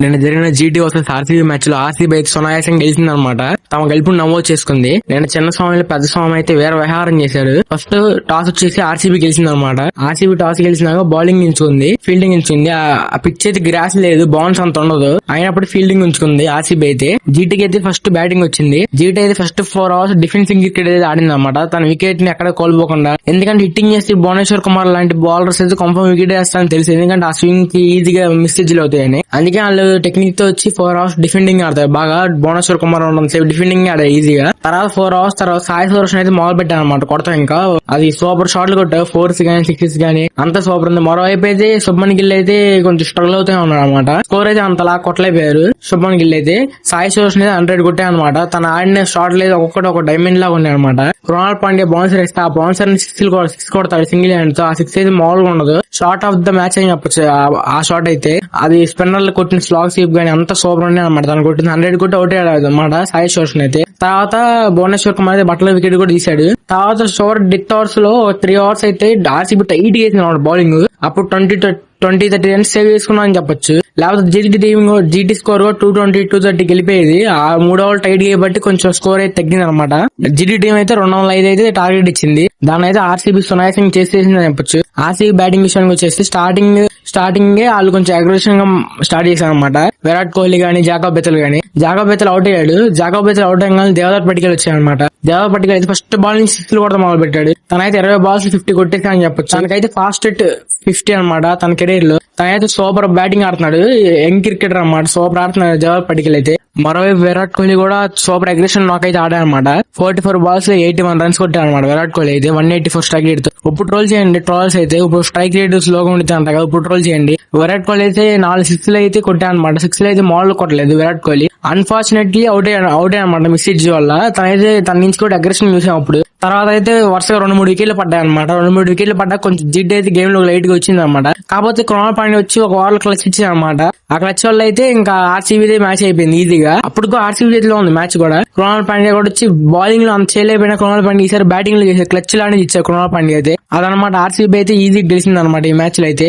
నిన్న జరిగిన GT versus RCB match లో ఆర్సీబీ అయితే సునాయాసం గెలిచింది అనమాట. తమ గెలుపుని నమోదు చేసుకుంది. నిన్న చిన్న స్వామిలో పెద్ద స్వామి అయితే వేరే వ్యవహారం చేశాడు. ఫస్ట్ టాస్ వచ్చేసి ఆర్సీబీ గెలిచింది అనమాట. ఆర్సీబీ టాస్ గెలిచినాక బౌలింగ్ ఎంచుకుంది, ఫీల్డింగ్ ఎంచుకుంది. ఆ పిచ్ అయితే గ్రాస్ లేదు, బౌన్స్ అంత ఉండదు, అయినప్పుడు ఫీల్డింగ్ ఉంచుకుంది ఆర్సీబీ అయితే. జీటీకి అయితే ఫస్ట్ బ్యాటింగ్ వచ్చింది. జీటీ అయితే ఫస్ట్ 4 hours డిఫెన్సింగ్ క్రికెట్ అయితే ఆడింది అనమాట. తన వికెట్ ని ఎక్కడ కోల్పోకుండా. ఎందుకంటే హిట్టింగ్ చేసి భువనేశ్వర్ కుమార్ లాంటి బౌలర్స్ అయితే కన్ఫర్మ్ వికెట్ వేస్తారని తెలుసు. ఎందుకంటే ఆ స్వింగ్ కి ఈజీగా మిస్టేజ్లు అవుతాయని. అందుకే వాళ్ళు టెక్నిక్ తో వచ్చి 4 hours డిఫెండింగ్ ఆడతారు బాగా. భువనేశ్వర్ కుమార్ సేపు డిఫెండింగ్ ఆడారు ఈజీగా. తర్వాత 4 hours తర్వాత సాయి సుదర్శన్ అయితే మొదలు పెట్టారు అనమాట కొడతాం. ఇంకా అది సూపర్ షాట్లు కొట్టారు, 4s గానీ 6s గానీ అంతా సూపర్ ఉంది. మరోవైపు అయితే శుభ్మన్ గిల్ అయితే కొంచెం స్ట్రగుల్ అవుతూనే ఉన్నాడు అనమాట. స్కోర్ అయితే అంతలా కొట్టలేకపోయారు శుభ్మన్ గిల్ అయితే. సాయి సుదర్శన్ అయితే 100 కొట్టాయి అనమాట. తన ఆడిన షాట్ లేదు, ఒక్కొక్కటి ఒక డైమండ్ లాగా ఉన్నాయి అనమాట. కృణాల్ పాండ్యా బౌన్సర్ ఇస్తే ఆ బౌన్సర్ ని 6 కొడతాడు సింగిల్ హ్యాండ్ తో. ఆ 6 అయితే మామూలుగా ఉండదు. షార్ట్ ఆఫ్ ద మ్యాచ్ అని చెప్పొచ్చు ఆ షాట్ అయితే. అది స్పిన్నర్లు కొట్టిన స్లాగ్ స్వీప్ గానీ అంత సూపర్ ఉన్నాయి అనమాట. తను కొట్టిన 100 కొట్టి అవుట్ అయ్యాడు అనమాట సాయి సుదర్శన్ అయితే. తర్వాత భువనేశ్వర్ కుమార్ అయితే బట్టల వికెట్ కూడా తీశాడు. తర్వాత షోర్ డెత్ ఓవర్స్ లో 3 hours అయితే ఆర్సీబీ టైట్ చేసింది అనమాట బౌలింగ్. అప్పుడు 20-30 రన్స్ సేవ్ చేసుకున్నా అని చెప్పొచ్చు. లేకపోతే జీటీ స్కోర్ 220, 230 గెలిపేది. ఆ 3 hours టైట్ చేయబట్టి కొంచెం స్కోర్ అయితే తగ్గింది అనమాట. జీటీ టీం అయితే 205 అయితే టార్గెట్ ఇచ్చింది. దాని అయితే ఆర్సీబీ సునాయాసం చేసేసింది అని చెప్పొచ్చు. ఆర్సీబీ బ్యాటింగ్ విషయానికి వచ్చేసి స్టార్టింగ్ వాళ్ళు కొంచెం అగ్రెషన్ గా స్టార్ట్ చేశారు అనమాట. విరాట్ కోహ్లీ గానీ జాకబ్ బెతల్ అవుట్ అయ్యాడు. జాకబ్ బెతల్ అవుట్ అయ్యాగానే దేవదత్ పట్టికల్ వచ్చాయన్నమాట. దేవదత్ పట్టికల్ అయితే ఫస్ట్ బాల్ నుంచి 6 కూడా మొదలు పెట్టాడు. తనైతే 20 balls 50 కొట్టేసా అని చెప్పొచ్చు. తనకైతే ఫాస్టెస్ట్ 50 అనమాట తన కెరీర్ లో. తనైతే సూపర్ బ్యాటింగ్ ఆడుతున్నాడు, యంగ్ క్రికెటర్ అనమాట. సూపర్ ఆడుతున్నాడు దేవదత్ పట్టికల్ అయితే. మరోవైపు విరాట్ కోహ్లీ కూడా సూపర్ అగ్రెషన్ నాక్ అయితే ఆడారనమాట. 44 balls 81 runs కొట్టారనమాట విరాట్ కోహ్లీ అయితే. 184 స్ట్రైక్ రేట్ తో. ఇప్పుడు ట్రోల్ చేయండి ట్రోల్స్ అయితే. ఇప్పుడు స్ట్రైక్ రేట్ స్లోగా ఉంటుంది అంట కదా, ఇప్పుడు ట్రోల్ చేయండి. విరాట్ కోహ్లీ అయితే 4 6 అయితే కొట్టారనమాట. 6 అయితే మామూలు కొట్టలేదు విరాట్ కోహ్లీ. అన్ఫార్చునేట్లీ అవుట్ అయ్యానమాట మిస్టేజ్ వల్ల. తన నుంచి కూడా అగ్రెషన్ చూసాం అప్పుడు. తర్వాత అయితే వరుసగా 2-3 వికెట్లు పడ్డాయి అనమాట. 2-3 వికెట్లు పడ్డా కొంచెం జిడ్ అయితే గేమ్ లో లైట్ గా వచ్చింది అనమాట. కాకపోతే కృణాల్ పాండ్యా వచ్చి ఒక ఓవర్ క్లచ్ ఇచ్చింది అనమాట. ఆ క్లచ్ వల్ల అయితే ఇంకా ఆర్సీబీ మ్యాచ్ అయిపోయింది ఈజీగా. అప్పుడు ఆర్సీబీ చేతిలో ఉంది మ్యాచ్ కూడా. కృణాల్ పాండ్యా కూడా వచ్చి బౌలింగ్ లో అంత చేయలేకపోయినా కృణాల్ పాండ్యా ఈసారి బ్యాటింగ్ లో చేసే క్లచ్ లాంటిది ఇచ్చారు కృణాల్ పాండ్యా అయితే. అదనమాట ఆర్సీబీ అయితే ఈజీ గెలిచింది అనమాట ఈ మ్యాచ్ లో అయితే.